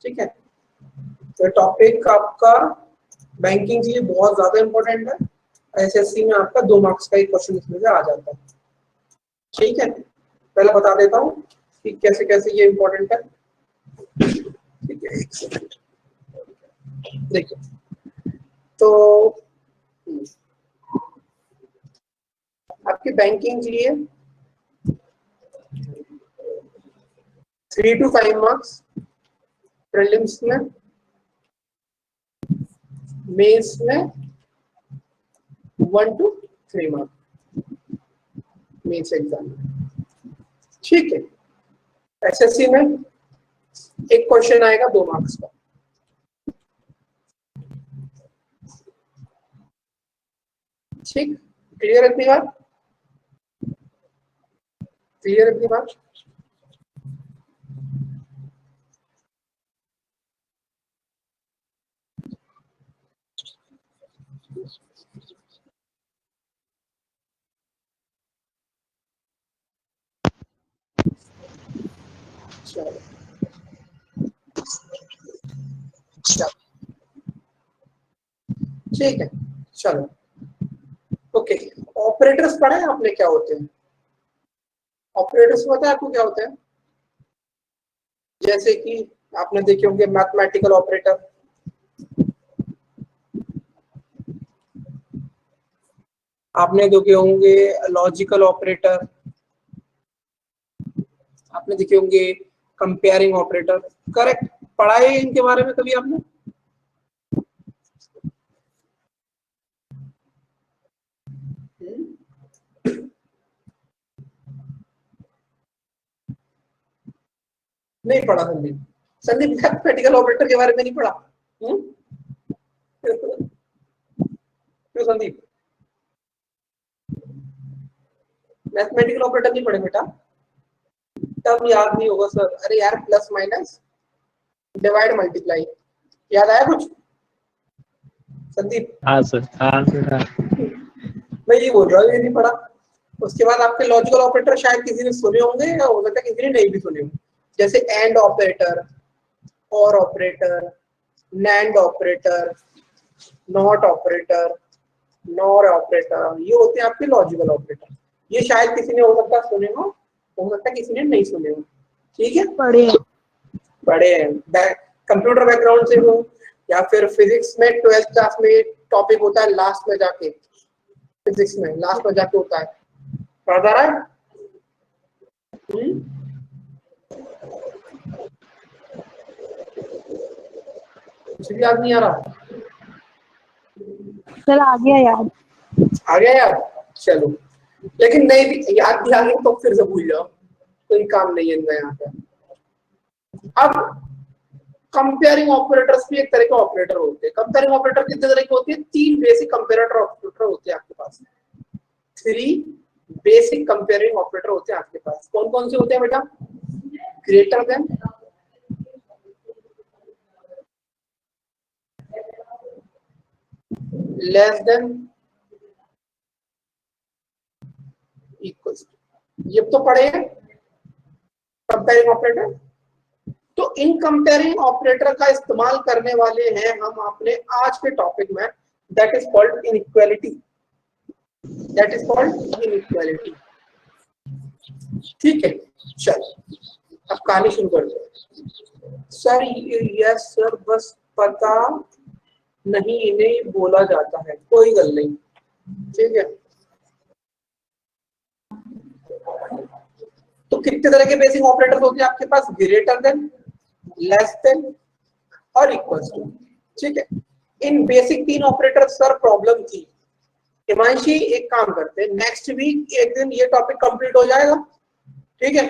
ठीक है, तो टॉपिक आपका बैंकिंग के लिए बहुत ज्यादा इंपॉर्टेंट है। एसएससी में आपका 2 मार्क्स का एक क्वेश्चन इसमें से आ जाता है। ठीक है, पहले बता देता हूँ कि कैसे कैसे ये इंपॉर्टेंट है। ठीक है, एक सेकंड देखिए, तो आपकी बैंकिंग के लिए 3 to 5 मार्क्स प्रीलिम्स में, मेंस में 1 to 3 मार्क्स मेंस एग्जाम में। ठीक है, एसएससी में एक क्वेश्चन आएगा 2 मार्क्स का। ठीक, क्लियर इतनी बात? क्लियर इतनी बात? चलो ठीक है, चलो ओके। ऑपरेटर्स पढ़े हैं आपने, क्या होते हैं ऑपरेटर्स? पता है आपको क्या होता है? जैसे कि आपने देखे होंगे मैथमेटिकल ऑपरेटर, आपने देखे होंगे लॉजिकल ऑपरेटर, आपने देखे होंगे कंपेयरिंग ऑपरेटर। करेक्ट, पढ़ा है इनके बारे में कभी आपने? नहीं पढ़ा संदीप? संदीप मैथमेटिकल ऑपरेटर के बारे में नहीं पढ़ा? क्यों संदीप, मैथमेटिकल ऑपरेटर नहीं पढ़े बेटा? तब याद नहीं होगा सर। अरे यार, प्लस माइनस डिवाइड मल्टीप्लाई, याद आया कुछ संदीप? हाँ सर, हाँ सर, हाँ। मैं ये बोल रहा हूँ, ये नहीं पढ़ा। उसके बाद आपके लॉजिकल ऑपरेटर शायद किसी ने सुने होंगे, या हो सकता है किसी ने नहीं भी सुने होंगे, जैसे एंड ऑपरेटर, और operator, NAND operator, not operator, nor operator, ये होते हैं आपके लॉजिकल ऑपरेटर। ये शायद किसी ने हो सकता है सुने हो सकता है किसी ने नहीं सुने हो। ठीक है, पढ़े हैं, कंप्यूटर बैकग्राउंड से हो, या फिर फिजिक्स में 12th क्लास में टॉपिक होता है लास्ट में जाके, फिजिक्स में लास्ट में जाके होता है, पढ़ा रहा है? कुछ भी याद नहीं आ रहा? सर आ गया याद। आ गया याद? चलो, लेकिन नहीं भी याद भी आ गया तो फिर से भूल जाओ, कोई काम नहीं है इनका यहाँ पे। अब कंपेयरिंग ऑपरेटर्स भी एक तरह के ऑपरेटर होते हैं। कंपेयरिंग ऑपरेटर कितने तरह के होते हैं? 3 बेसिक कंपेरेटर ऑपरेटर होते हैं आपके पास। 3 बेसिक कंपेयरिंग ऑपरेटर होते हैं आपके पास। कौन कौन से होते हैं बेटा? Greater than, less than, equal. ये तो पढ़े हैं कंपेयरिंग ऑपरेटर। तो इन कंपेयरिंग ऑपरेटर का इस्तेमाल करने वाले हैं हम अपने आज के टॉपिक में, that is called inequality. That is called inequality. ठीक है, चल अब कहानी शुरू कर दो। सर यस सर, बस पता नहीं इन्हें बोला जाता है। कोई गल नहीं, ठीक है। तो कितने तरह के बेसिक ऑपरेटर्स होते हैं आपके पास? ग्रेटर देन, लेस देन और इक्वल टू। ठीक है, इन बेसिक 3 ऑपरेटर सर प्रॉब्लम थी। हिमांशी एक काम करते हैं, नेक्स्ट वीक एक दिन ये टॉपिक कंप्लीट हो जाएगा। ठीक है,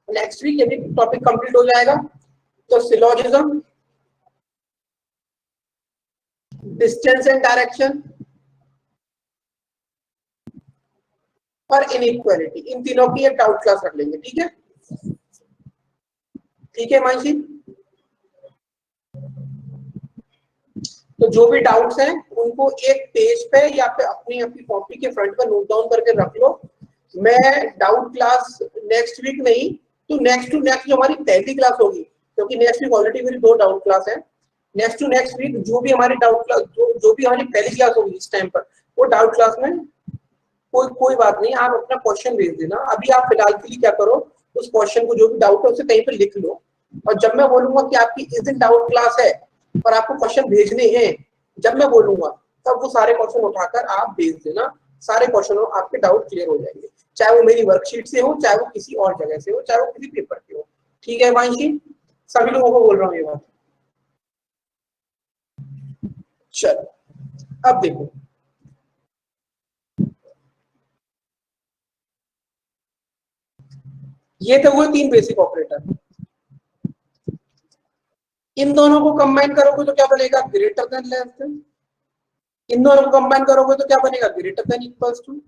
नेक्स्ट वीक यदि टॉपिक कंप्लीट हो जाएगा तो सिलोजिज्म, डिस्टेंस एंड डायरेक्शन और इनइक्वालिटी, इन तीनों की एक डाउट क्लास रख लेंगे। ठीक है, ठीक है हिमांशी? तो जो भी डाउट्स हैं उनको एक पेज पे या फिर अपनी अपनी कॉपी के फ्रंट पर नोट डाउन करके रख लो। मैं डाउट क्लास नेक्स्ट वीक नहीं तो नेक्स्ट टू नेक्स्ट जो हमारी पहली क्लास होगी क्योंकि नेक्स्ट वीक ऑलरेडी मेरी 2 डाउट क्लास है। नेक्स्ट टू नेक्स्ट वीक जो भी हमारी डाउट क्लास जो भी हमारी पहली क्लास होगी इस टाइम पर, वो डाउट क्लास में कोई बात नहीं, आप अपना क्वेश्चन भेज देना। अभी आप फिलहाल के लिए क्या करो, उस क्वेश्चन को जो भी डाउट है उसे कहीं पर लिख लो, और जब मैं बोलूंगा कि आपकी इस दिन डाउट क्लास है और आपको क्वेश्चन भेजने हैं, जब मैं बोलूंगा तब वो सारे क्वेश्चन उठाकर आप भेज देना। सारे क्वेश्चन आपके डाउट क्लियर हो जाएंगे, चाहे वो मेरी वर्कशीट से हो, चाहे वो किसी और जगह से हो, चाहे वो किसी पेपर के हो। ठीक है वांशी, सभी लोगों को बोल रहा हूँ ये बात। चलो अब देखो, ये तो हुए 3 बेसिक ऑपरेटर। इन दोनों को कंबाइन करोगे तो क्या बनेगा, ग्रेटर देन लेस देन। इन दोनों को कंबाइन करोगे तो क्या बनेगा, ग्रेटर देन इक्वल्स टू।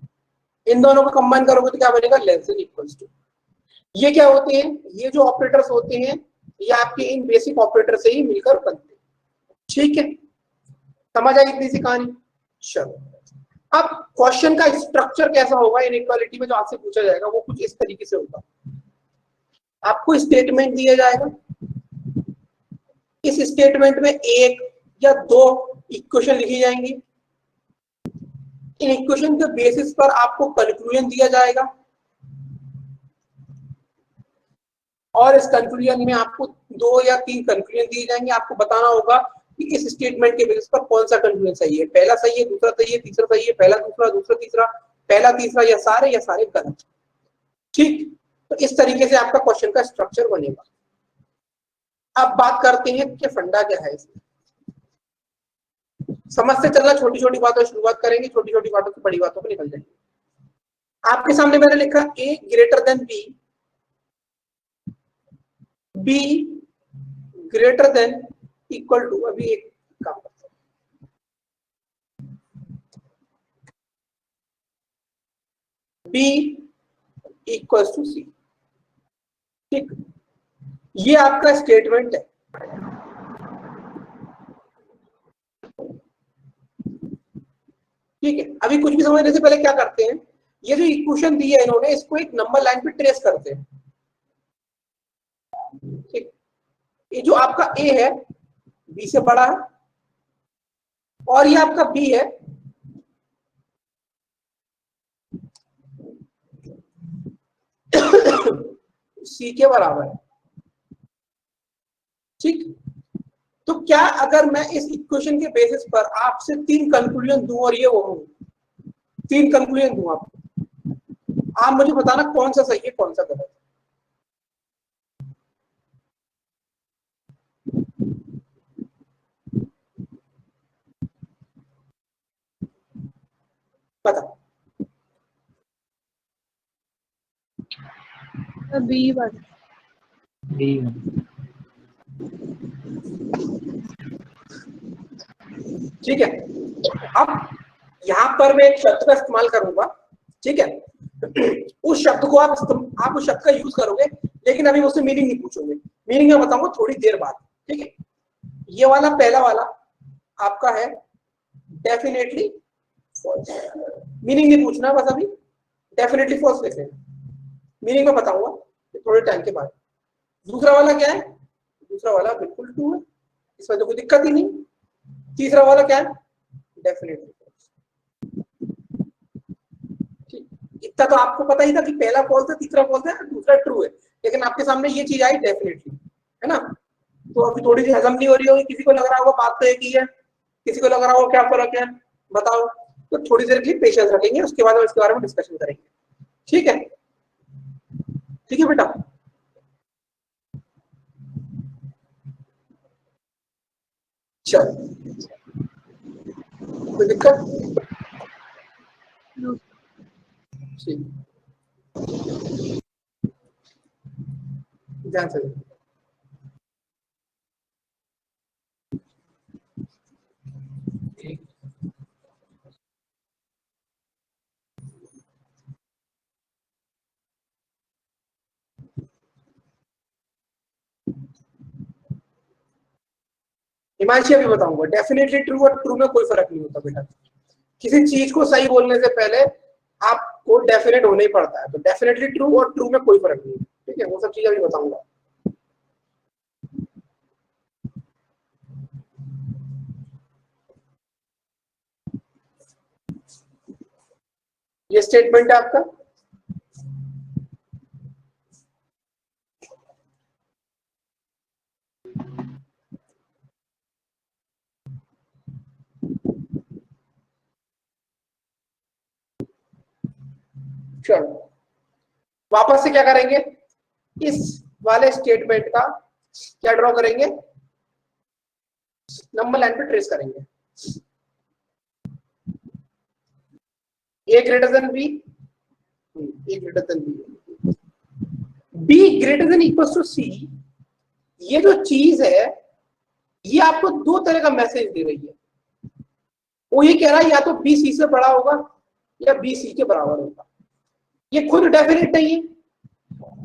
इन दोनों को कंबाइन करोगे तो क्या बनेगा, लेस देन इक्वल्स टू। ये क्या होते हैं, ये जो ऑपरेटर्स होते हैं ये आपके इन बेसिक ऑपरेटर से ही मिलकर बनते हैं। ठीक है, समझ आई इतनी सी कहानी। चलो अब क्वेश्चन का स्ट्रक्चर कैसा होगा इनइक्वालिटी में जो आपसे पूछा जाएगा, वो कुछ इस तरीके से होगा। आपको स्टेटमेंट दिया जाएगा, इस स्टेटमेंट में 1 या 2 इक्वेशन लिखी जाएंगी। इन इक्वेशन के बेसिस पर आपको कंक्लूजन दिया जाएगा, और इस कंक्लूजन में आपको 2 या 3 कंक्लूजन दिए जाएंगे। आपको बताना होगा कि इस स्टेटमेंट के बेसिस पर कौन सा कंक्लूजन सही है, पहला सही है, दूसरा सही है, तीसरा सही है, पहला दूसरा, दूसरा तीसरा, पहला तीसरा, या सारे गलत। ठीक, तो इस तरीके से आपका क्वेश्चन का स्ट्रक्चर बनेगा। अब बात करते हैं कि फंडा क्या है इसमें। समझते चलना, छोटी छोटी बातों से शुरुआत करेंगे, छोटी छोटी बातों से बड़ी बातों पर निकल जाएंगे। आपके सामने मैंने लिखा A greater than B, B greater than equal to, अभी एक काम करते हैं, बी इक्वल टू सी। ठीक, ये आपका स्टेटमेंट है। ठीक है, अभी कुछ भी समझने से पहले क्या करते हैं, ये जो इक्वेशन दी है इन्होंने, इसको एक नंबर लाइन पे ट्रेस करते हैं। ठीक, ये जो आपका ए है बी से बड़ा है, और ये आपका बी है सी के बराबर है। ठीक, तो क्या अगर मैं इस इक्वेशन के बेसिस पर आपसे 3 कंक्लूजन दूं, और ये वो 3 कंक्लूजन दूं आपको, आप मुझे बताना कौन सा सही है कौन सा गलत है। बता, बी वन। ठीक है, अब यहां पर मैं एक शब्द का इस्तेमाल करूंगा। ठीक है, उस शब्द को आप उस शब्द का यूज करोगे, लेकिन अभी मुझसे मीनिंग नहीं पूछोगे, मीनिंग मैं बताऊंगा थोड़ी देर बाद। ठीक है, ये वाला पहला वाला आपका है डेफिनेटली फॉल्स, मीनिंग नहीं पूछना बस, अभी डेफिनेटली फॉल्स लिखे, मीनिंग में बताऊंगा थोड़े टाइम के बाद। दूसरा वाला क्या है, दूसरा वाला बिल्कुल ट्रू है, इसमें तो कोई दिक्कत ही नहीं। तीसरा वाला क्या है, डेफिनेटली फॉल्स। इतना तो आपको पता ही था कि पहला फॉल्स है, तीसरा फॉल्स है, दूसरा ट्रू है, लेकिन आपके सामने ये चीज आई डेफिनेटली, है ना। तो अभी थोड़ी सी हजम नहीं हो रही होगी, किसी को लग रहा होगा बात तो एक ही है, किसी को लग रहा होगा क्या फर्क है, बताओ। तो थोड़ी देर के लिए पेशेंस रखेंगे, उसके बाद हम इसके बारे में डिस्कशन करेंगे। ठीक है, ठीक है बेटा। चलो, कोई दिक्कत? ठीक, ध्यान से। हिमांशी अभी बताऊंगा, डेफिनेटली ट्रू और ट्रू में कोई फर्क नहीं होता बेटा। किसी चीज को सही बोलने से पहले आपको डेफिनेट होना ही पड़ता है, तो डेफिनेटली ट्रू और ट्रू में कोई फर्क नहीं है। ठीक है, वो सब चीजें अभी बताऊंगा। ये स्टेटमेंट है आपका। चलो वापस से क्या करेंगे, इस वाले स्टेटमेंट का क्या ड्रॉ करेंगे, नंबर लाइन पे ट्रेस करेंगे। A greater than B, A greater than B, B greater than equal to C. ये जो चीज है ये आपको दो तरह का मैसेज दे रही है। वो ये कह रहा है या तो बी सी से बड़ा होगा या बी सी के बराबर होगा। ये खुद डेफिनेट नहीं है।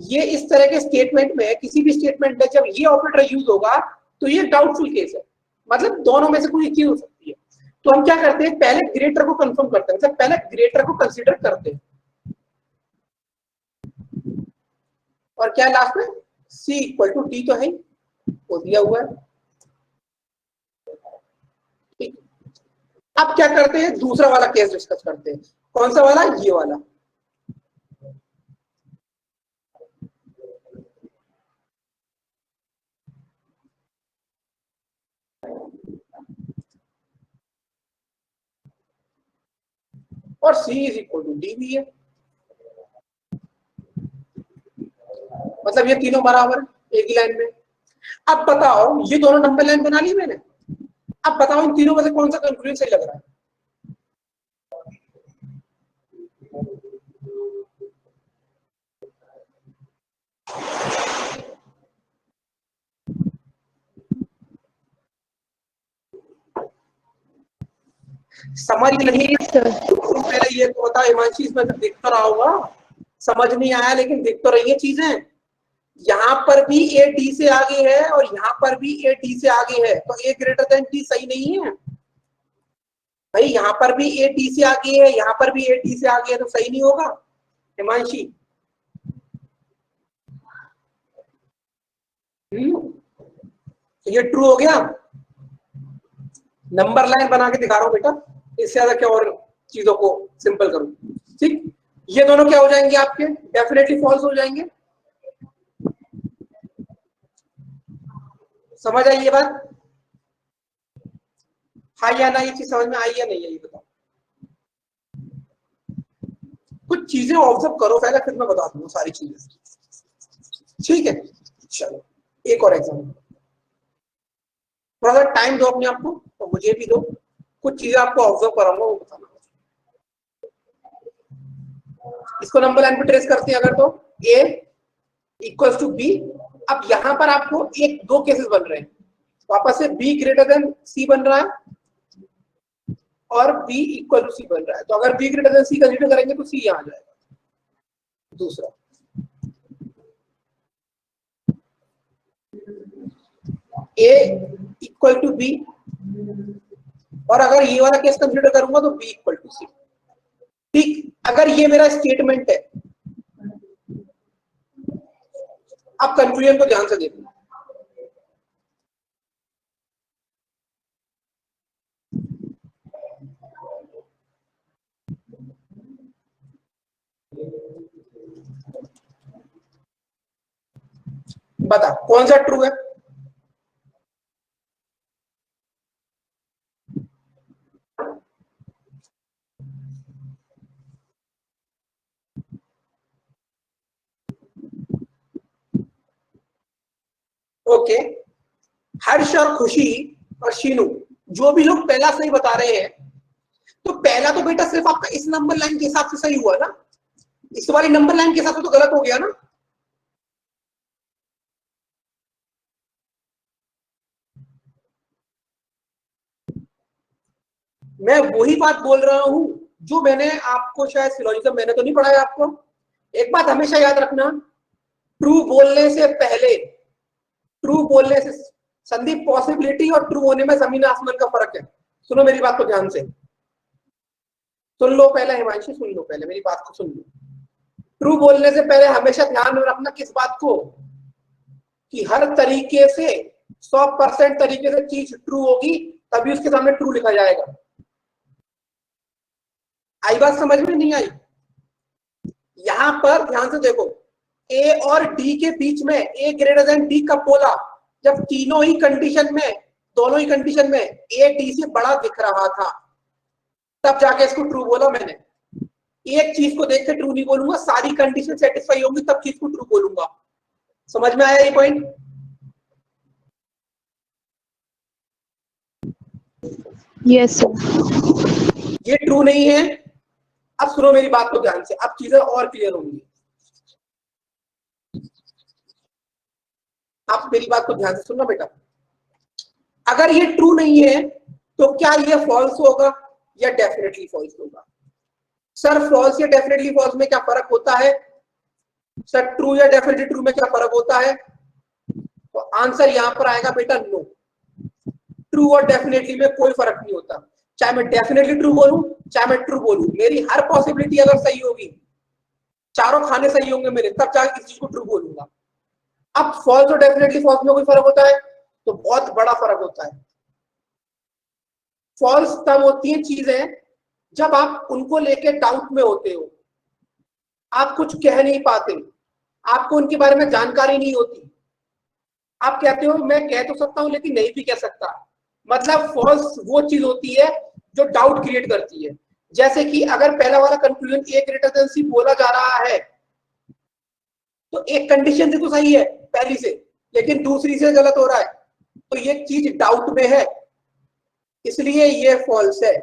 ये इस तरह के स्टेटमेंट में, किसी भी स्टेटमेंट में जब ये ऑपरेटर यूज होगा तो ये डाउटफुल केस है, मतलब दोनों में से कोई एक चीज हो सकती है। तो हम क्या करते हैं, पहले ग्रेटर को कंफर्म करते हैं, मतलब पहले ग्रेटर को कंसीडर करते हैं। और क्या लास्ट में, सी इक्वल टू डी तो है वो दिया हुआ है। ठीक, अब क्या करते हैं, दूसरा वाला केस डिस्कस करते हैं। कौन सा वाला, ये वाला। और C is equal to D भी है, मतलब ये तीनों बराबर एक ही लाइन में। अब बताओ, ये दोनों नंबर लाइन बना ली मैंने। अब बताओ इन तीनों में से कौन सा कंक्लूजन सही लग रहा है। समझ नहीं तुम पहले ये तो बता हिमांशी, इसमें तो दिख तो रहा होगा, समझ नहीं आया लेकिन दिख तो रही है चीजें। यहाँ पर भी ए डी से आगे है और यहाँ पर भी ए डी से आगे है, तो ए ग्रेटर देन डी सही नहीं है भाई। यहाँ पर भी ए डी से आगे है, यहाँ पर भी ए डी से आगे है, तो सही नहीं होगा हिमांशी। तो ये ट्रू हो गया। नंबर लाइन बना के दिखा रहा हूं बेटा, इससे ज्यादा क्या और चीजों को सिंपल करूं। ठीक, ये दोनों क्या हो जाएंगे आपके, डेफिनेटली फॉल्स हो जाएंगे। समझ आई ये बात, हाँ या ना, ये चीज समझ में आई या नहीं है ये बताओ। कुछ चीजें ऑब्जर्व करो पहले, फिर मैं बता दूंगा सारी चीजें। ठीक है, चलो एक और एग्जाम्पल। थोड़ा सा टाइम दो अपने आप को और मुझे भी दो, कुछ चीजें आपको ऑब्जर्व कराऊंगा वो बताना। इसको नंबर लाइन पे ट्रेस करते हैं अगर, तो a इक्वल्स टू b। अब यहां पर आपको एक दो केसेस बन रहे हैं, वापस से b ग्रेटर देन c बन रहा है और b इक्वल टू c बन रहा है। तो अगर b greater than c consider करेंगे तो c यहां आ जाएगा। दूसरा a इक्वल टू b, और अगर ये वाला केस कंसीडर करूंगा तो b इक्वल टू c। ठीक, अगर ये मेरा स्टेटमेंट है, अब कंफ्यूजन को ध्यान से देखो। बता कौन सा ट्रू है। ओके, हर्ष और खुशी और शीनू, जो भी लोग पहला सही बता रहे हैं, तो पहला तो बेटा सिर्फ आपका इस नंबर लाइन के हिसाब से सही हुआ ना, इस वाली नंबर लाइन के हिसाब से तो गलत हो गया ना। मैं वही बात बोल रहा हूं जो मैंने आपको शायद सिलोजिज्म मैंने तो नहीं पढ़ाया आपको। एक बात हमेशा याद रखना, ट्रू बोलने से पहले, ट्रू बोलने से संदीप, पॉसिबिलिटी और ट्रू होने में जमीन आसमान का फर्क है। सुनो मेरी बात को ध्यान से, सुन लो पहले हिमांशी, सुन लो पहले मेरी बात को सुन लो। ट्रू बोलने से पहले हमेशा ध्यान में रखना किस बात को, कि हर तरीके से 100% तरीके से चीज ट्रू होगी तभी उसके सामने ट्रू लिखा जाएगा। आई बात समझ में नहीं आई। यहां पर ध्यान से देखो, ए और डी के बीच में ए ग्रेटर देन डी कब बोला? जब तीनों ही कंडीशन में, दोनों ही कंडीशन में ए डी से बड़ा दिख रहा था, तब जाके इसको ट्रू बोला मैंने। एक चीज को देख के ट्रू नहीं बोलूंगा, सारी कंडीशन सेटिस्फाई होंगी तब चीज को ट्रू बोलूंगा। समझ में आया ये पॉइंट? Yes sir. ये ट्रू नहीं है। अब सुनो मेरी बात को ध्यान से, अब चीजें और क्लियर होंगी। आप मेरी बात को ध्यान से सुनना बेटा। अगर ये ट्रू नहीं है तो क्या ये फॉल्स होगा या डेफिनेटली फॉल्स होगा? सर फॉल्स या डेफिनेटली फॉल्स में क्या फर्क होता है? सर ट्रू या डेफिनेटली ट्रू में क्या फर्क होता है? तो आंसर यहां पर आएगा बेटा नो। ट्रू और डेफिनेटली में कोई फर्क नहीं होता। चाहे मैं डेफिनेटली ट्रू बोलूं चाहे मैं ट्रू बोलूं, मेरी हर पॉसिबिलिटी अगर सही होगी, चारों खाने सही होंगे मेरे, तब जाके इस चीज को ट्रू बोलूंगा। अब फॉल्स और डेफिनेटली फॉल्स में कोई फर्क होता है? तो बहुत बड़ा फर्क होता है। फॉल्स तब होती है चीजें जब आप उनको लेके डाउट में होते हो, आप कुछ कह नहीं पाते, आपको उनके बारे में जानकारी नहीं होती, आप कहते हो मैं कह तो सकता हूं लेकिन नहीं भी कह सकता। मतलब फॉल्स वो चीज होती है जो डाउट क्रिएट करती है। जैसे कि अगर पहला वाला कंक्लूजन ए ग्रेटर देन सी बोला जा रहा है, तो एक कंडीशन से तो सही है पहली से, लेकिन दूसरी से गलत हो रहा है, तो ये चीज डाउट में है, इसलिए ये फॉल्स है।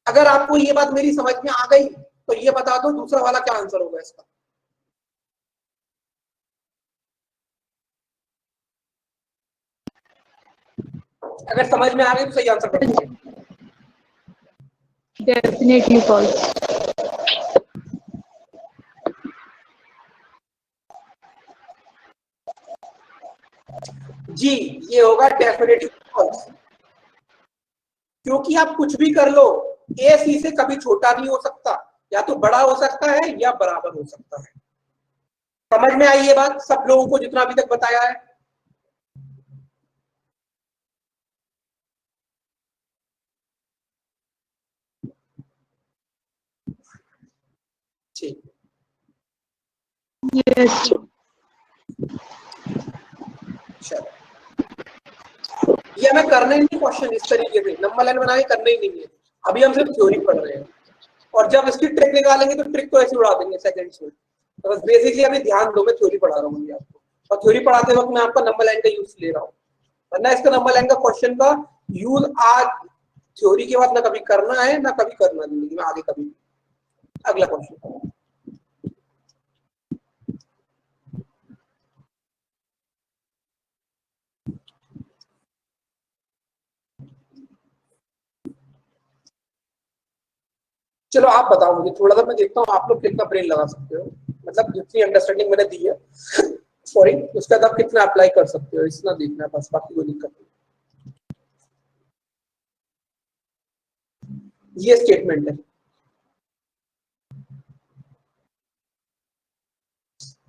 अगर आपको ये बात मेरी समझ में आ गई तो ये बता दो दूसरा वाला क्या आंसर होगा इसका? अगर समझ में आ गई तो सही आंसर कर दीजिए। Definitely false. जी, ये होगा डेफिनेटली फॉल्स। क्योंकि आप कुछ भी कर लो, ए सी से कभी छोटा नहीं हो सकता, या तो बड़ा हो सकता है या बराबर हो सकता है। समझ में आई ये बात सब लोगों को जितना अभी तक बताया है? ठीक, यस। चलो ये हमें करना ही नहीं क्वेश्चन इस तरीके से, नंबर लाइन बना के करना ही नहीं है। अभी हम सिर्फ थ्योरी पढ़ रहे हैं, और जब इसकी ट्रिक निकालेंगे तो ट्रिक तो ऐसे उड़ा देंगे सेकंड्स में। तो बस बेसिकली अभी ध्यान दो, मैं थ्योरी पढ़ा रहा हूँ आपको, और थ्योरी पढ़ाते वक्त मैं आपका नंबर लाइन का यूज ले रहा हूँ, वरना इसका नंबर लाइन का क्वेश्चन का यूज आज थ्योरी के बाद ना कभी करना है ना कभी करना जिंदगी में आगे कभी। अगला क्वेश्चन, चलो आप बताओ मुझे थोड़ा सा, मैं देखता हूँ आप लोग कितना ब्रेन लगा सकते हो, मतलब जितनी अंडरस्टैंडिंग मैंने दी है सॉरी, उसका आप कितना अप्लाई कर सकते हो, इतना देखना है बस, बाकी कोई दिक्कत नहीं। ये स्टेटमेंट है,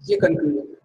ये कंक्लूजन है।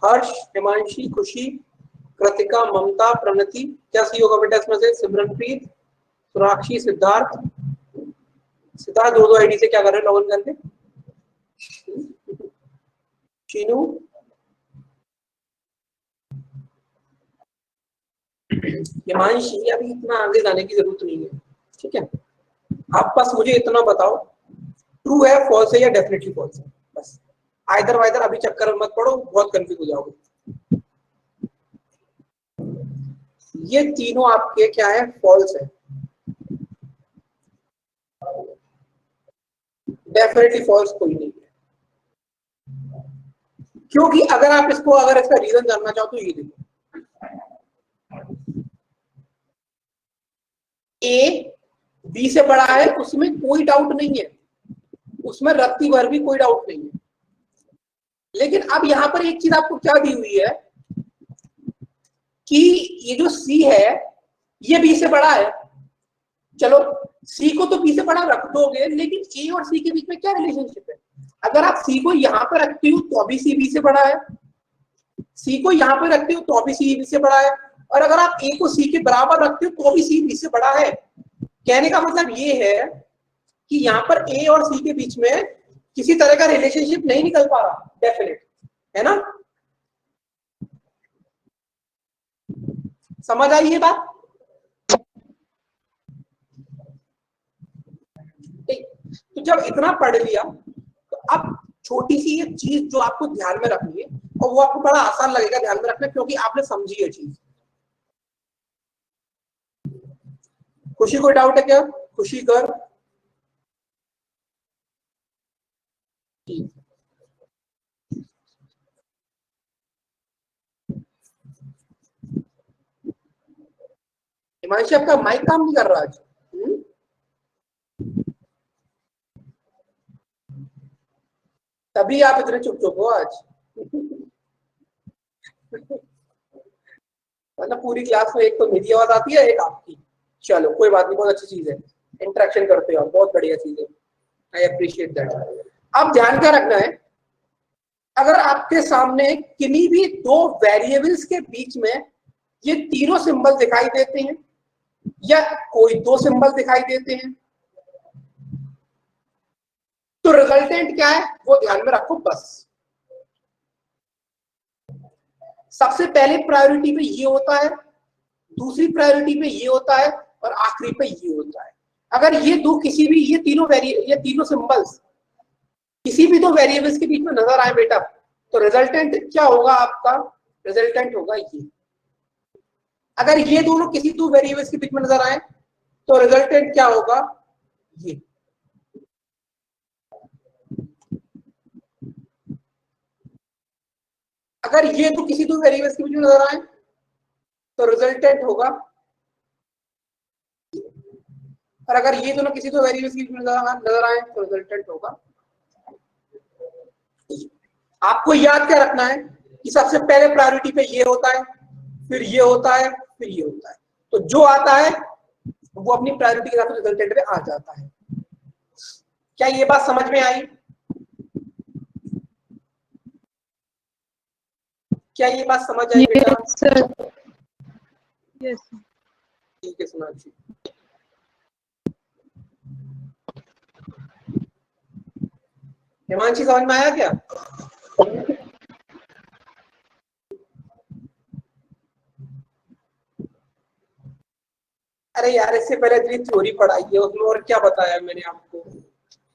हर्ष, हिमांशी, खुशी, कृतिका, ममता, प्रणति, क्या सही होगा बेटा इसमें से? सिमरनप्रीत, सुराक्षी, सिद्धार्थ। सिद्धार्थ दो आईडी से क्या कर रहे हैं लॉगिन करके? शीनू, हिमांशी, अभी इतना आगे जाने की जरूरत नहीं है, ठीक है? आप बस मुझे इतना बताओ ट्रू है, फॉल्स है या डेफिनेटली फॉल्स है, बस। आइदर वाइदर अभी चक्कर मत पड़ो, बहुत कंफ्यूज हो जाओगे। ये तीनों आपके क्या है, फॉल्स है, डेफिनेटली फॉल्स कोई नहीं है। क्योंकि अगर आप इसको, अगर इसका रीजन जानना चाहो तो ये देखो, ए बी से बड़ा है उसमें कोई डाउट नहीं है, उसमें रत्ती भर भी कोई डाउट नहीं है। लेकिन अब यहां पर एक चीज आपको क्या दी हुई है कि ये जो सी है ये बी से बड़ा है। चलो सी को तो बी से बड़ा रख दोगे, लेकिन ए और सी के बीच में क्या रिलेशनशिप है? अगर आप सी को यहां पर रखते हो तो अभी सी बी से बड़ा है, सी को यहां पर रखते हो तो अभी सी बी से बड़ा है, और अगर आप ए को सी के बराबर रखते हो तो अभी सी बी से बड़ा है। कहने का मतलब ये है कि यहाँ पर ए और सी के बीच में किसी तरह का रिलेशनशिप नहीं निकल पा रहा, डेफिनेट है ना। समझ आई ये बात? तो जब इतना पढ़ लिया तो अब छोटी सी ये चीज जो आपको ध्यान में रखनी है, और वो आपको बड़ा आसान लगेगा ध्यान में रखना, क्योंकि आपने समझी ये चीज। खुशी कोई डाउट है क्या? खुशी कर। हिमांशी आपका माइक काम नहीं कर रहा आज। तभी आप इतने चुप चुप हो आज। मतलब पूरी क्लास में एक तो मेरी आवाज आती है, एक आपकी। चलो कोई बात नहीं, बहुत अच्छी चीज है, इंटरेक्शन करते हो, बहुत बढ़िया चीज है, आई अप्रिशिएट दैट। अब ध्यान क्या रखना है, अगर आपके सामने किन्हीं भी दो वेरिएबल्स के बीच में ये तीनों सिंबल दिखाई देते हैं या कोई दो सिंबल दिखाई देते हैं, तो रिजल्टेंट क्या है वो ध्यान में रखो बस। सबसे पहले प्रायोरिटी पे ये होता है, दूसरी प्रायोरिटी पे ये होता है, और आखिरी पे ये होता है। अगर ये दो किसी भी ये तीनों सिंबल्स किसी भी दो वेरिएबल्स के बीच में नजर आए बेटा, तो रिजल्टेंट क्या होगा आपका? रिजल्टेंट होगा ये। अगर ये दोनों किसी दो वेरिएबल्स के बीच में नजर आए तो रिजल्टेंट क्या होगा? ये। अगर ये तो किसी दो वेरिएबल्स के बीच में नजर आए तो रिजल्टेंट होगा, और अगर ये दोनों किसी दो वेरिएबल्स के बीच में नजर आए तो रिजल्टेंट होगा। आपको याद क्या रखना है कि सबसे पहले प्रायोरिटी पे ये होता है, फिर ये होता है, फिर ये होता है। तो जो आता है वो अपनी प्रायोरिटी के साथ रिजल्टेंट पे आ जाता है। क्या ये बात समझ में आई? क्या ये बात समझ आई बेटा? Yes, sir. Yes. ठीक है सोनाक्षी। हिमांशी समझ में आया क्या? अरे यार इससे पहले इतनी थ्योरी पढ़ाई है, उसमें और क्या बताया मैंने आपको?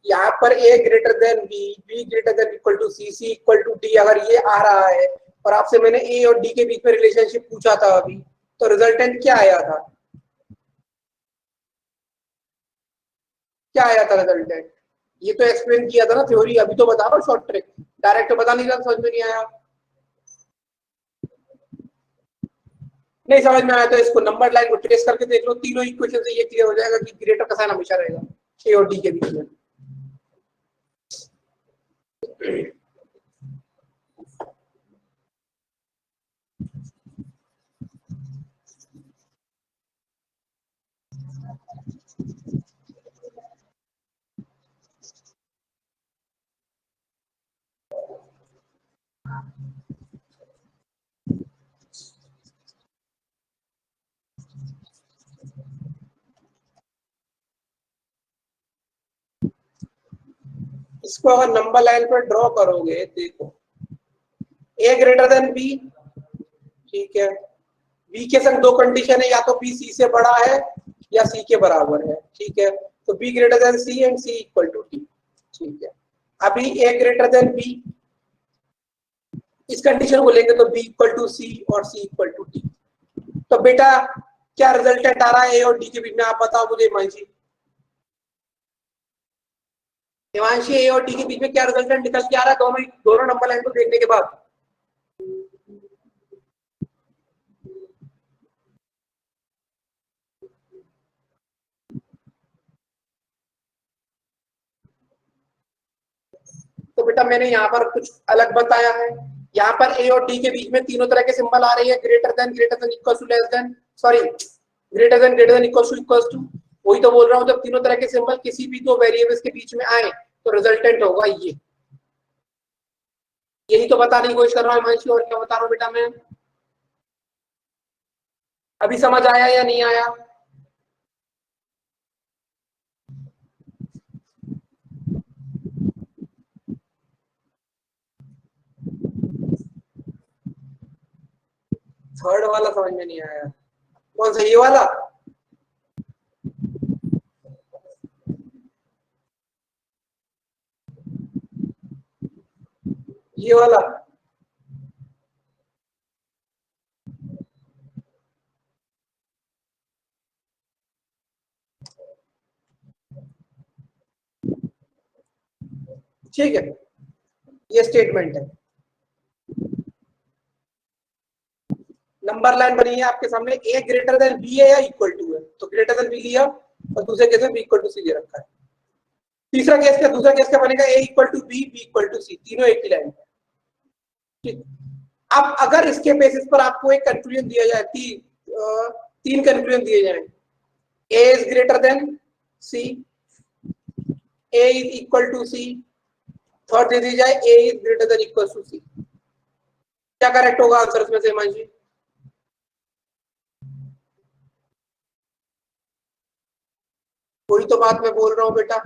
यहाँ पर a greater than b, b greater than equal to c, c equal to d, अगर ये आ रहा है और आपसे मैंने a और d के बीच में रिलेशनशिप पूछा था अभी, तो रिजल्टेंट क्या आया था? क्या आया था रिजल्टेंट? ये तो एक्सप्लेन किया था ना थ्योरी, अभी तो बता रहा शॉर्ट ट्रिक, डायरेक्ट बता नहीं रहा, समझ में नहीं आया। नहीं समझ में आया तो इसको नंबर लाइन को ट्रेस करके देख लो, तीनों इक्वेशन से ये क्लियर हो जाएगा कि ग्रेटर का साइन हमेशा रहेगा a और d के बीच में। इसको अगर नंबर लाइन पर ड्रॉ करोगे, देखो a ग्रेटर देन b, ठीक है, b के संग दो कंडीशन है, या तो b c से बड़ा है या c के बराबर है, ठीक है, तो b greater than c and c equal to d। ठीक है, अभी ए ग्रेटर देन बी, इस कंडीशन को लेंगे तो बी इक्वल टू सी और सी इक्वल टू डी। तो बेटा क्या रिजल्टेंट आ रहा है ए और डी के बीच में, आप बताओ मुझे हिमांशी। हिमांशी ए और डी के बीच में क्या रिजल्टेंट निकल के आ रहा है दोनों दोनों नंबर लाइन को देखने के बाद? तो बेटा मैंने यहाँ पर कुछ अलग बताया है, यहाँ पर ए और डी के बीच में तीनों तरह के सिंबल आ रही है, greater than equal to less than, sorry greater than equal to, वही तो बोल रहा हूँ, जब तीनों तरह के सिंबल किसी भी दो वेरिएबल्स के बीच में आए तो रिजल्टेंट होगा ये। यही तो बताने की कोशिश कर रहा हूँ हिमांशी, और क्या बता रहा हूँ बेटा मैं? अभी समझ आया या नहीं आया? थर्ड वाला समझ में नहीं आया, कौन सा, ये वाला? ये वाला? ठीक है, ये स्टेटमेंट है, नंबर लाइन बनी है आपके सामने, ए ग्रेटर देन बी है या इक्वल टू है, तो ग्रेटर देन बी लिया और दूसरे केस में बी इक्वल टू सी दे रखा है। तीसरा केस क्या, दूसरा केस क्या बनेगा, A equal to B, B equal to C, तीनों एक ही लाइन है। ठीक, अब अगर इसके बेसिस पर आपको एक कंक्लूजन दिया जाए, तीन कंक्लूजन दिए जाए, A is greater than C, A is equal to C, third दे दी जाए A is greater than equal to C, क्या करेक्ट होगा आंसर इसमें से हिमांशी? वही तो बात मैं बोल रहा हूं बेटा,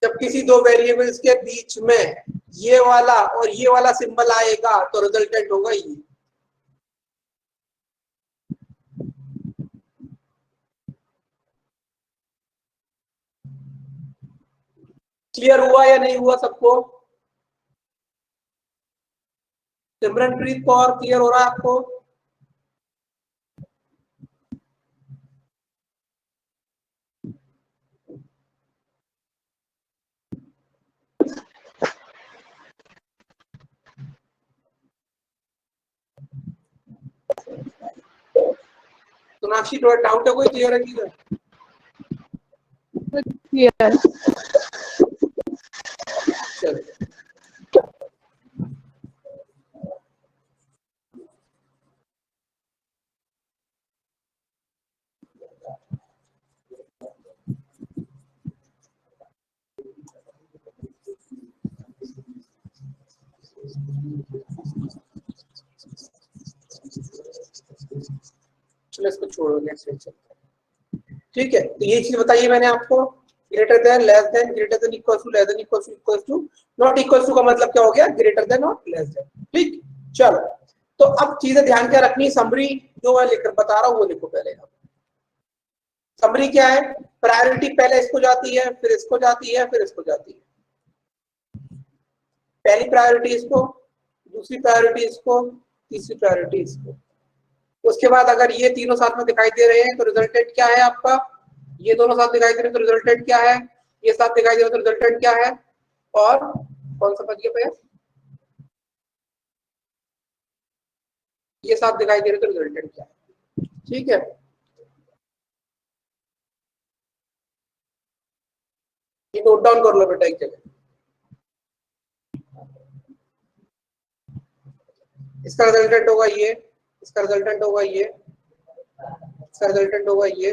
जब किसी दो वेरिएबल्स के बीच में ये वाला और ये वाला सिंबल आएगा तो रिजल्टेंट होगा ये। क्लियर हुआ या नहीं हुआ सबको? सिमरनप्रीत कौर, क्लियर हो रहा है आपको? सोनाक्षी थोड़ा डाउट है कोई, क्लियर है किधर? क्लियर। चलो चलो इसको छोड़ो, नेक्स्ट चलते हैं। ठीक है, तो ये चीज बताइए मैंने आपको, greater than, less than, greater than equal to, less than equal to, equal to, not equal to का मतलब क्या हो गया, ग्रेटर देन और लेस देन। ठीक, चलो तो अब चीजें ध्यान क्या रखनी, समरी जो मैं लिख बता रहा हूँ वो लिखो पहले। समरी क्या है, प्रायोरिटी पहले इसको जाती है, फिर इसको जाती है, फिर इसको जाती है। पहली प्रायोरिटी इसको, दूसरी प्रायोरिटी इसको, तीसरी प्रायोरिटी इसको। उसके बाद अगर ये तीनों साथ में दिखाई दे रहे हैं तो रिजल्टेंट क्या है आपका, ये दोनों साथ दिखाई दे रहे हैं तो रिजल्टेंट क्या है, ये साथ दिखाई दे रहे हैं तो रिजल्टेंट क्या है, और कौन सा बच गया भैया, ये साथ दिखाई दे रहे हैं तो रिजल्टेंट क्या है। ठीक है, ये नोट डाउन कर लो बेटा एक जगह। इसका रिजल्टेंट होगा ये, इसका रिजल्टेंट होगा ये, इसका रिजल्टेंट होगा ये,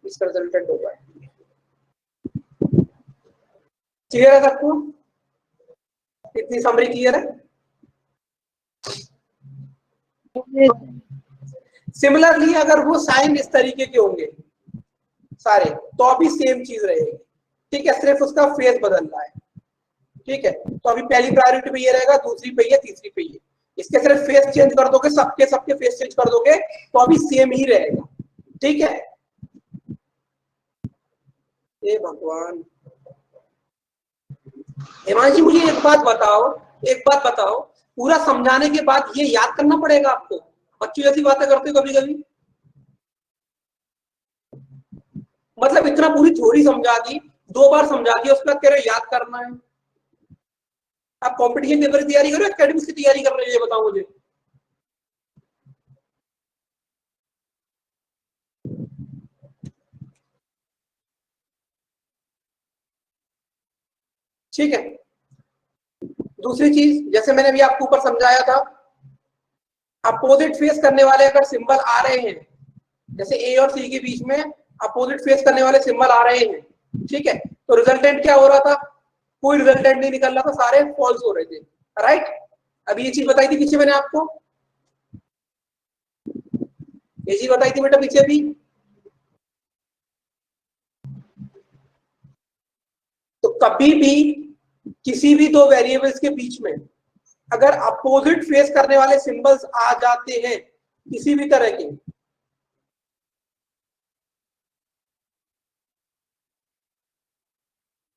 इसका रिजल्टेंट होगा ये। क्लियर है सबको? इतनी समरी क्लियर है? सिमिलरली अगर वो साइन इस तरीके के होंगे सारे तो अभी सेम चीज रहेगी। ठीक है, सिर्फ उसका फेस बदल रहा है। ठीक है, तो अभी पहली प्रायोरिटी पे ये रहेगा, दूसरी पे ये, तीसरी पे ये, इसके सिर्फ फेस चेंज कर दोगे, सबके सबके फेस चेंज कर दोगे तो अभी सेम ही रहेगा। ठीक है, हे भगवान, हिमांशी मुझे एक बात बताओ, पूरा समझाने के बाद ये याद करना पड़ेगा आपको? बच्चों जैसी बातें करते हो कभी कभी। मतलब इतना पूरी थ्योरी समझा दी, 2 बार समझा दिया, उसके बाद कह रहे याद करना है। आप कॉम्पिटिशन पेपर की तैयारी करो, एकेडमिक्स की तैयारी कर रहे हो, ये बताओ मुझे। ठीक है। दूसरी चीज, जैसे मैंने अभी आपको ऊपर समझाया था, अपोजिट फेस करने वाले अगर सिंबल आ रहे हैं, जैसे ए और सी के बीच में अपोजिट फेस करने वाले सिंबल आ रहे हैं, ठीक है, तो रिजल्टेंट क्या हो रहा था? कोई रिजल्टेंट नहीं निकल रहा था, सारे फॉल्स हो रहे थे, राइट? अभी ये चीज बताई थी पीछे मैंने आपको, ये चीज बताई थी बेटा पीछे भी। तो कभी भी किसी भी दो वेरिएबल्स के बीच में अगर अपोजिट फेस करने वाले सिंबल्स आ जाते हैं किसी भी तरह के,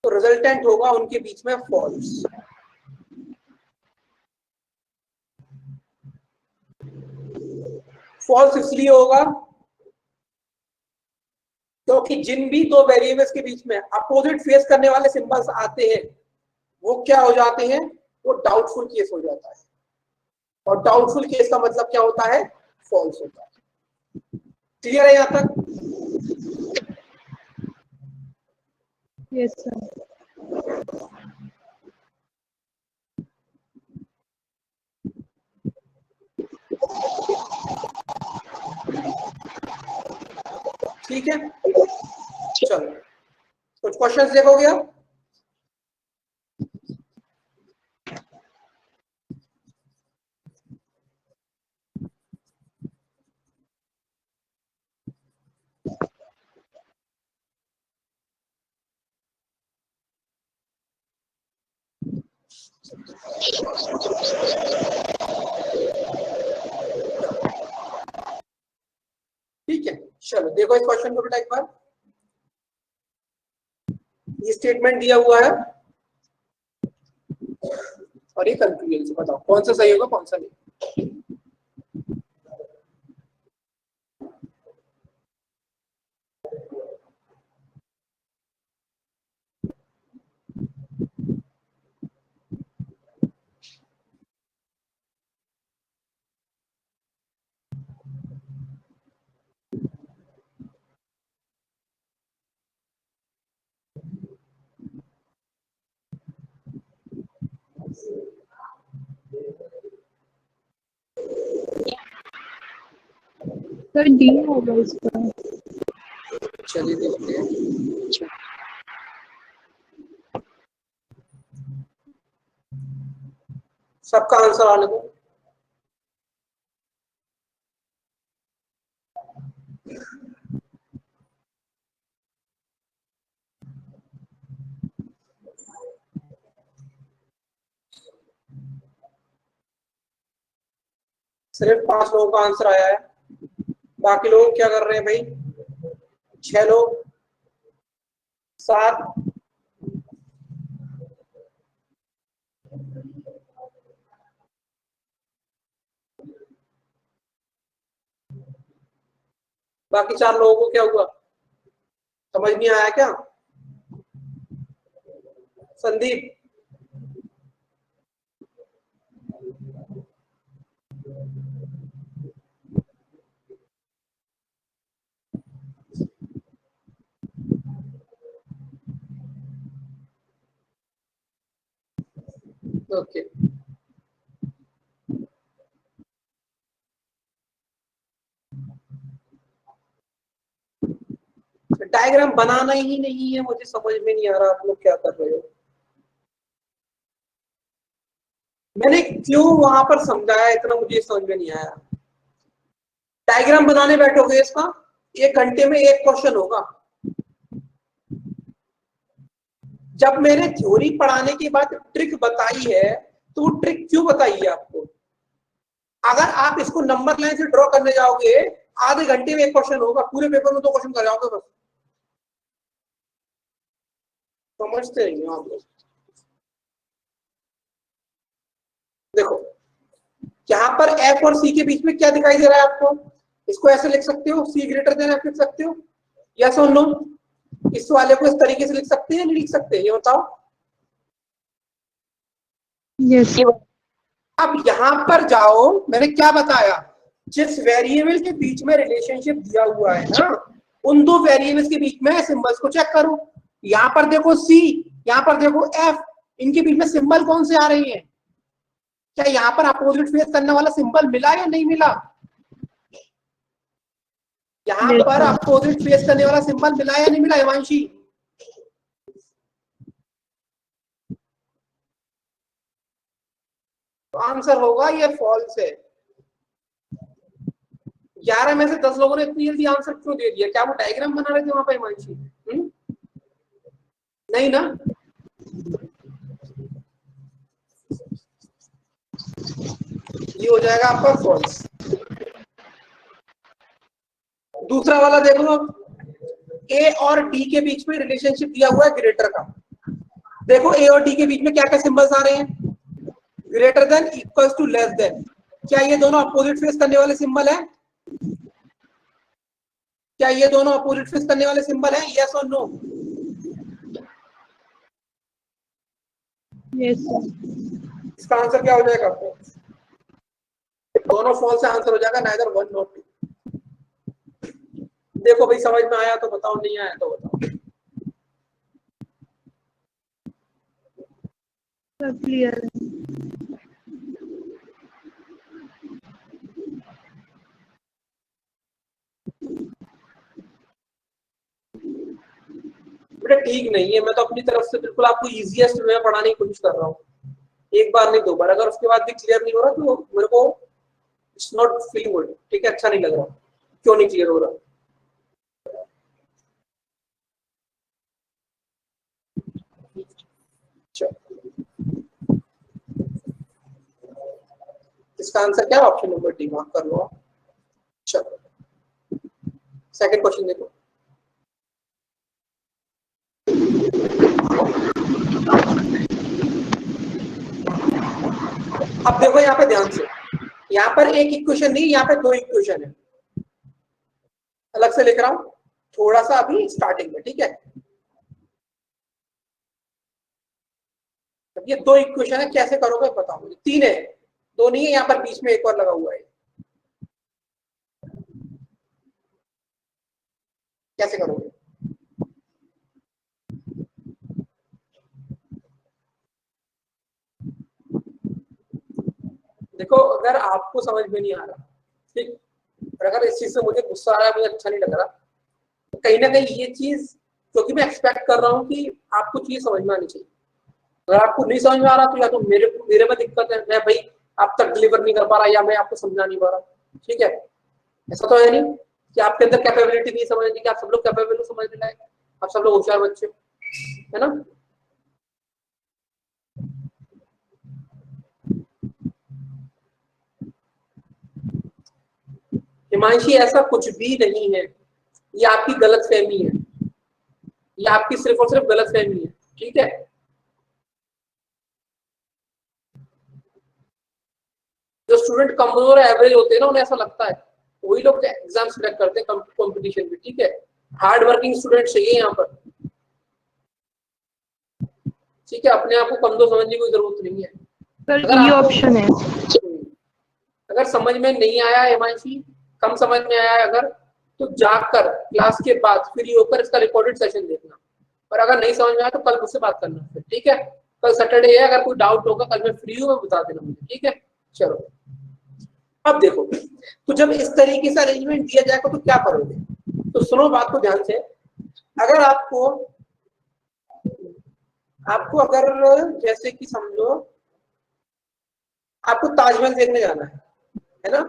तो रिजल्टेंट होगा उनके बीच में फॉल्स। फॉल्स इसलिए होगा क्योंकि जिन भी दो वेरिएबल्स के बीच में अपोजिट फेस करने वाले सिंबल्स आते हैं वो क्या हो जाते हैं? वो डाउटफुल केस हो जाता है, और डाउटफुल केस का मतलब क्या होता है? फॉल्स होता है। क्लियर है यहां तक? Yes, sir. ठीक है, चलो कुछ क्वेश्चंस देखोगे आप? ठीक है, चलो देखो इस क्वेश्चन को बेटा एक बार। ये स्टेटमेंट दिया हुआ है और ये कंफ्यूजन से बताओ कौन सा सही होगा कौन सा नहीं। सर डी होगा इसका। चलिए देखते हैं। सबका आंसर आने दो। सिर्फ 5 लोगों का आंसर आया है, बाकी लोग क्या कर रहे हैं भाई? 6 लोग, 7, बाकी 4 लोगों को क्या हुआ? समझ नहीं आया क्या? संदीप, ओके। डायग्राम बनाना ही नहीं है, मुझे समझ में नहीं आ रहा आप लोग क्या कर रहे हो। मैंने क्यों वहां पर समझाया इतना मुझे समझ में नहीं आया। डायग्राम बनाने बैठोगे इसका 1 घंटे में 1 क्वेश्चन होगा। जब मैंने थ्योरी पढ़ाने के बाद ट्रिक बताई है तो वो ट्रिक क्यों बताई है आपको? अगर आप इसको नंबर लाइन से ड्रॉ करने जाओगे आधे घंटे में 1 क्वेश्चन होगा, पूरे पेपर में 2 क्वेश्चन कर जाओगे बस। समझते नहीं हो आप लोग। देखो यहाँ पर एफ और सी के बीच में क्या दिखाई दे रहा है आपको, इसको ऐसे लिख सकते हो, सी ग्रेटर देन एफ लिख सकते हो, यस और नो? इस वाले को इस तरीके से लिख सकते हैं, नहीं लिख सकते, ये बताओ। Yes. अब यहाँ पर जाओ, मैंने क्या बताया, जिस वेरिएबल के बीच में रिलेशनशिप दिया हुआ है ना, उन दो वेरिएबल्स के बीच में सिंबल्स को चेक करो। यहाँ पर देखो सी, यहाँ पर देखो एफ, इनके बीच में सिंबल कौन से आ रहे हैं? क्या यहाँ पर अपोजिट फेस करने वाला सिंबल मिला या नहीं मिला? यहाँ पर अपोजिट फेस करने वाला सिंबल मिला या नहीं मिला हिमांशी? तो आंसर होगा ये फॉल्स है। 11 में से 10 लोगों ने इतनी जल्दी आंसर क्यों दे दिया? क्या वो डायग्राम बना रहे थे वहां पर हिमांशी? नहीं ना? ये हो जाएगा आपका फॉल्स। दूसरा वाला देख लो, ए और डी के बीच में रिलेशनशिप दिया हुआ है ग्रेटर का। देखो ए और डी के बीच में क्या क्या सिंबल्स आ रहे हैं? Greater than, equals to, less than. क्या ये दोनों अपोजिट फेस करने वाले सिंबल है? क्या ये दोनों अपोजिट फेस करने वाले सिंबल है, यस और नो? Yes. इसका आंसर क्या हो जाएगा? दोनों फॉल्स से आंसर हो जाएगा, नाइदर वन नॉट टू। देखो भाई, समझ में आया तो बताओ, नहीं आया तो बताओ। सब क्लियर है। बेटा ठीक नहीं है, मैं तो अपनी तरफ से बिल्कुल आपको इजीएस्ट वे में पढ़ाने की कोशिश कर रहा हूँ, एक बार नहीं दो बार। अगर उसके बाद भी क्लियर नहीं हो रहा तो मेरे को इट्स नॉट फीलिंग गुड, ठीक है, अच्छा नहीं लग रहा। क्यों नहीं क्लियर हो रहा? इसका आंसर क्या है? ऑप्शन नंबर डी, मार्क कर लो। चलो सेकंड क्वेश्चन देखो। अब देखो यहाँ पे ध्यान से, यहाँ पर एक इक्वेशन नहीं, यहाँ पे दो इक्वेशन है। अलग से लिख रहा हूं थोड़ा सा अभी स्टार्टिंग में, ठीक है। अब ये दो इक्वेशन है, कैसे करोगे बताओ मुझे। तीन है, दो नहीं है, यहाँ पर बीच में एक और लगा हुआ है, कैसे करोगे? देखो अगर आपको समझ में नहीं आ रहा, ठीक, और अगर इस चीज से मुझे गुस्सा आ रहा है, मुझे अच्छा नहीं लग रहा, तो कहीं ना कहीं ये चीज, क्योंकि मैं एक्सपेक्ट कर रहा हूँ कि आपको चीज समझ में आनी चाहिए। अगर आपको नहीं समझ में आ रहा तो या तो मेरे में दिक्कत है, मैं भाई आप तक डिलीवर नहीं कर पा रहा, या मैं आपको समझा नहीं पा रहा, ठीक है। ऐसा तो है नहीं कि आपके अंदर कैपेबिलिटी नहीं समझने की, आप सब लोग कैपेबल हो समझने लायक, आप सब लोग होशियार बच्चे, है ना। हिमांशी ऐसा कुछ भी नहीं है, ये आपकी गलत फहमी है, ये आपकी सिर्फ और सिर्फ गलत फहमी है, ठीक है। जो स्टूडेंट कमजोर एवरेज होते हैं ना, उन्हें ऐसा लगता है, वही लोग एग्जाम सिलेक्ट करते हैं कंपटीशन में, ठीक है। हार्ड वर्किंग स्टूडेंट चाहिए यहाँ पर, ठीक है। अपने आप को कमजोर समझने की कोई जरूरत नहीं है। सर ये ऑप्शन है। अगर समझ में नहीं आया हिमांशी, कम समझ में आया है अगर, तो जाकर क्लास के बाद फ्री होकर इसका रिकॉर्डेड सेशन देखना, और अगर नहीं समझ में आया तो कल मुझसे बात करना फिर, ठीक है। कल सैटरडे है, अगर कोई डाउट होगा कल मैं फ्री हूँ, मैं बता देना मुझे, ठीक है। चलो अब देखो, तो जब इस तरीके से अरेंजमेंट दिया जाएगा तो क्या करोगे? तो सुनो बात को ध्यान से। अगर आपको अगर जैसे कि समझो आपको ताजमहल देखने जाना है ना,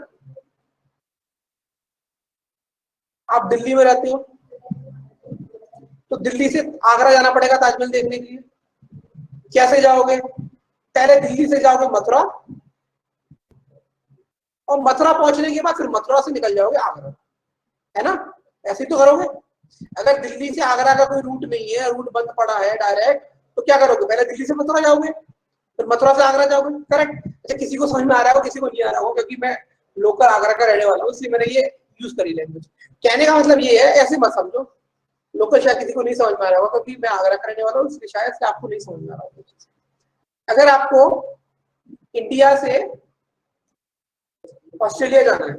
आप दिल्ली में रहते हो, तो दिल्ली से आगरा जाना पड़ेगा ताजमहल देखने के लिए। कैसे जाओगे? पहले दिल्ली से जाओगे मथुरा, और मथुरा पहुंचने के बाद फिर मथुरा से निकल जाओगे आगरा, है ना। ऐसे तो करोगे। अगर दिल्ली से आगरा का कोई रूट नहीं है, रूट बंद पड़ा है डायरेक्ट, तो क्या करोगे? पहले दिल्ली से मथुरा जाओगे, फिर मथुरा से आगरा जाओगे, करेक्ट। अच्छा, किसी को समझ में आ रहा हो, किसी को नहीं आ रहा हो, क्योंकि मैं लोकल आगरा का रहने वाला हूँ, इसलिए मैंने ये यूज करी लैंग्वेज। कहने का मतलब ये है, ऐसे मत समझो लोकल शायद किसी को नहीं समझ में आ रहा होगा, क्योंकि मैं आगरा का रहने वाला हूँ, इसलिए शायद से आपको नहीं समझ में आ रहा होगा। अगर आपको इंडिया से ऑस्ट्रेलिया जाना है,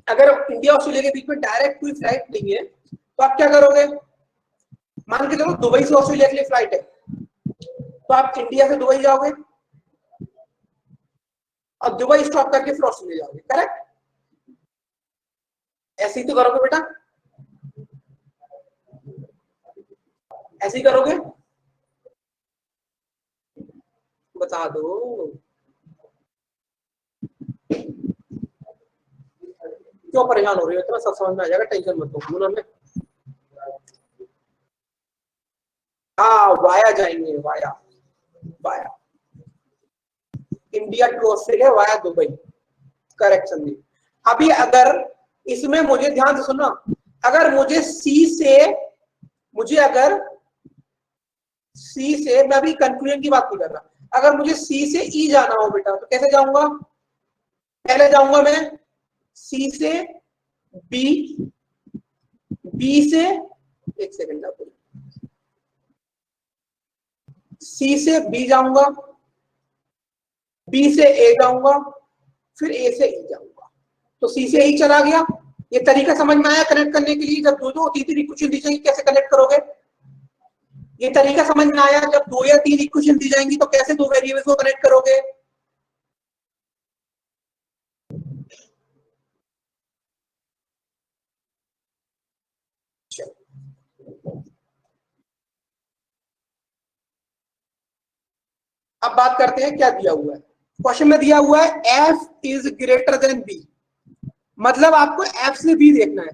अगर इंडिया ऑस्ट्रेलिया के बीच में डायरेक्ट कोई फ्लाइट नहीं है, तो आप क्या करोगे? मान के चलो दुबई से ऑस्ट्रेलिया के लिए फ्लाइट है, तो आप इंडिया से दुबई जाओगे और दुबई स्टॉप करके फिर ऑस्ट्रेलिया जाओगे, करेक्ट? ऐसे ही तो करोगे बेटा, ऐसे ही करोगे, बता दो। क्यों परेशान हो रही हो इतना? सब समझ में आ जाएगा, टेंशन मत लो। उन्होंने हाँ वाया जाएंगे, via via India to Australia via Dubai, correct Sandeep. अभी अगर इसमें मुझे ध्यान से सुनना, अगर मुझे सी से, मैं अभी कंक्लूजन की बात नहीं कर रहा, अगर मुझे सी से ई जाना हो बेटा, तो कैसे जाऊंगा? पहले जाऊंगा मैं सी से बी, बी से, एक सेकंड आपको, सी से बी जाऊंगा, बी से ए जाऊंगा, फिर ए से ई जाऊंगा। तो सी से ई चला गया। ये तरीका समझ में आया कनेक्ट करने के लिए? जब दो दो तीन तीन इक्वेशन दी जाएंगी कैसे कनेक्ट करोगे? ये तरीका समझ में आया? जब दो या तीन इक्वेशन दी जाएंगी तो कैसे दो वेरिएबल्स को कनेक्ट करोगे? अब बात करते हैं क्या दिया हुआ है। क्वेश्चन में दिया हुआ है f is greater than b, मतलब आपको f से b देखना है।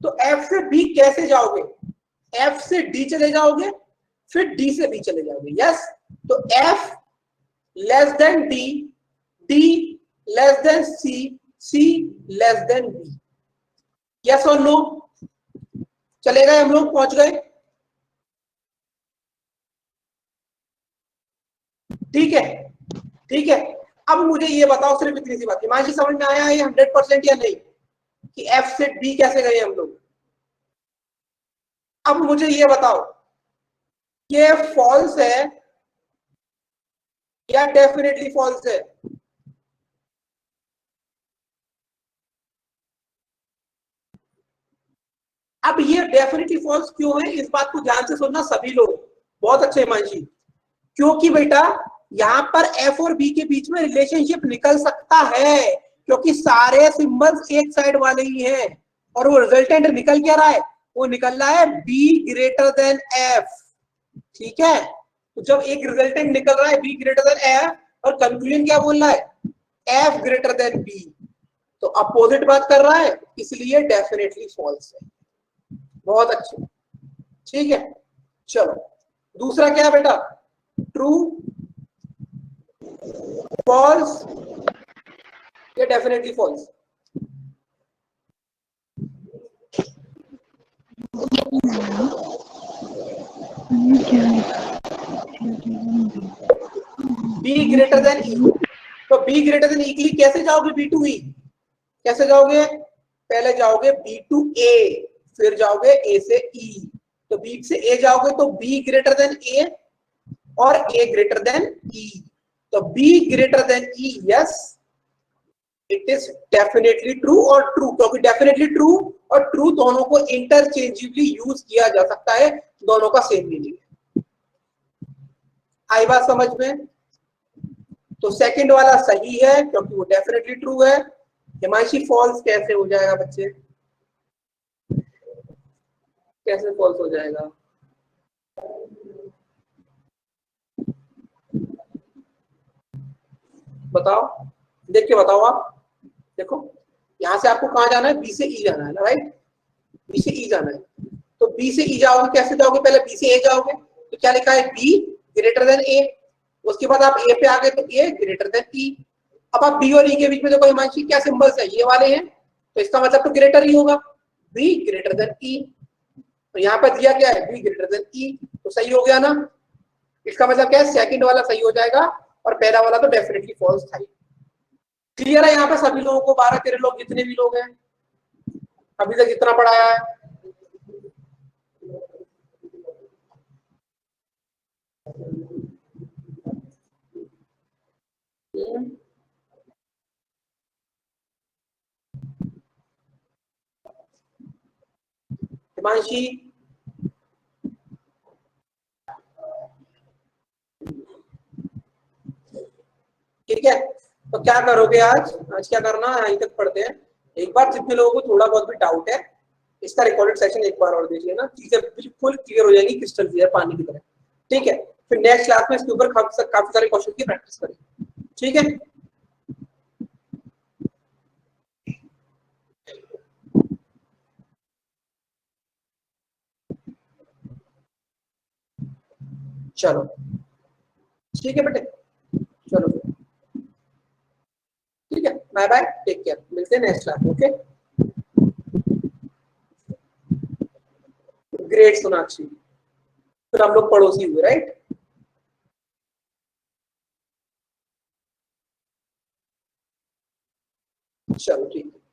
तो f से b कैसे जाओगे? f से d चले जाओगे, फिर d से b चले जाओगे, यस। तो f less than d, d less than c, c less than b, yes और नो? चले गए हम लोग, पहुंच गए, ठीक है ठीक है। अब मुझे ये बताओ, सिर्फ इतनी सी बात, हिमांशी समझ में आया ये 100% या नहीं कि f से d कैसे गए हम लोग? अब मुझे ये बताओ ये फॉल्स है या डेफिनेटली फॉल्स है? अब ये डेफिनेटली फॉल्स क्यों है, इस बात को ध्यान से सुनना सभी लोग, बहुत अच्छे हिमांशी। क्योंकि बेटा यहां पर एफ और बी के बीच में रिलेशनशिप निकल सकता है, क्योंकि सारे सिंबल्स एक साइड वाले ही हैं, और वो रिजल्टेंट निकल क्या रहा है? वो निकल रहा है बी ग्रेटर देन एफ, ठीक है? तो जब एक रिजल्टेंट निकल रहा है बी ग्रेटर देन एफ, और कंक्लूजन क्या बोल रहा है? एफ ग्रेटर देन बी, तो अपोजिट बात कर रहा है, इसलिए डेफिनेटली फॉल्स है। बहुत अच्छे, ठीक है। चलो दूसरा क्या है बेटा? ट्रू, फॉल्स या definitely false? B greater than E, तो बी ग्रेटर देन ई के लिए कैसे जाओगे? बी टू ई कैसे जाओगे? पहले जाओगे बी टू ए, फिर जाओगे ए से ई। तो बी से ए जाओगे तो बी ग्रेटर देन ए और ए ग्रेटर देन ई, तो B greater than E, yes it is definitely true और ट्रू, क्योंकि डेफिनेटली ट्रू और ट्रू दोनों को इंटरचेंजेबली यूज किया जा सकता है, दोनों का सेम मीनिंग है। आई बात समझ में? तो सेकंड वाला सही है क्योंकि वो डेफिनेटली ट्रू है। हिमांशी फॉल्स कैसे हो जाएगा बच्चे? कैसे फॉल्स हो जाएगा? बताओ, देख के बताओ आप। देखो यहां से आपको कहां जाना है? बी से ई जाना है ना, राइट? बी से ई जाना है, तो बी से ई जाओगे, कैसे जाओगे? पहले बी से ए जाओगे, तो क्या लिखा है? बी ग्रेटर देन ए, उसके बाद आप ए पे आ गए तो ए ग्रेटर देन ई। अब आप बी और ई के बीच में देखो हिमांशी क्या सिंबल्स है? ये वाले हैं, तो इसका मतलब तो ग्रेटर ही होगा, बी ग्रेटर देन ई। तो यहाँ पर दिया क्या है, बी ग्रेटर देन ई, तो सही हो गया ना। इसका मतलब क्या है, सेकंड वाला सही हो जाएगा और पहला वाला तो डेफिनेटली फॉल्स था। क्लियर है यहाँ पे सभी लोगों को, 12-13 लोग जितने भी लोग हैं अभी तक जितना पढ़ाया है। हिमांशी, ठीक है, तो क्या करोगे आज, आज क्या करना है, यहीं तक पढ़ते हैं एक बार। जितने लोगों को थोड़ा बहुत भी डाउट है, इसका रिकॉर्डेड सेशन एक बार और देखिए ना, चीजें बिल्कुल क्लियर हो जाएगी, क्रिस्टल क्लियर पानी की तरह। ठीक है, फिर नेक्स्ट क्लास में इसके ऊपर काफी सारे क्वेश्चन की प्रैक्टिस करें। ठीक है, चलो ठीक है बेटे, चलो ठीक है, बाय बाय, टेक केयर, मिलते हैं नेक्स्ट क्लास में। ओके, ग्रेट सोनाक्षी, फिर हम लोग पड़ोसी हुए, राइट। चलो ठीक है।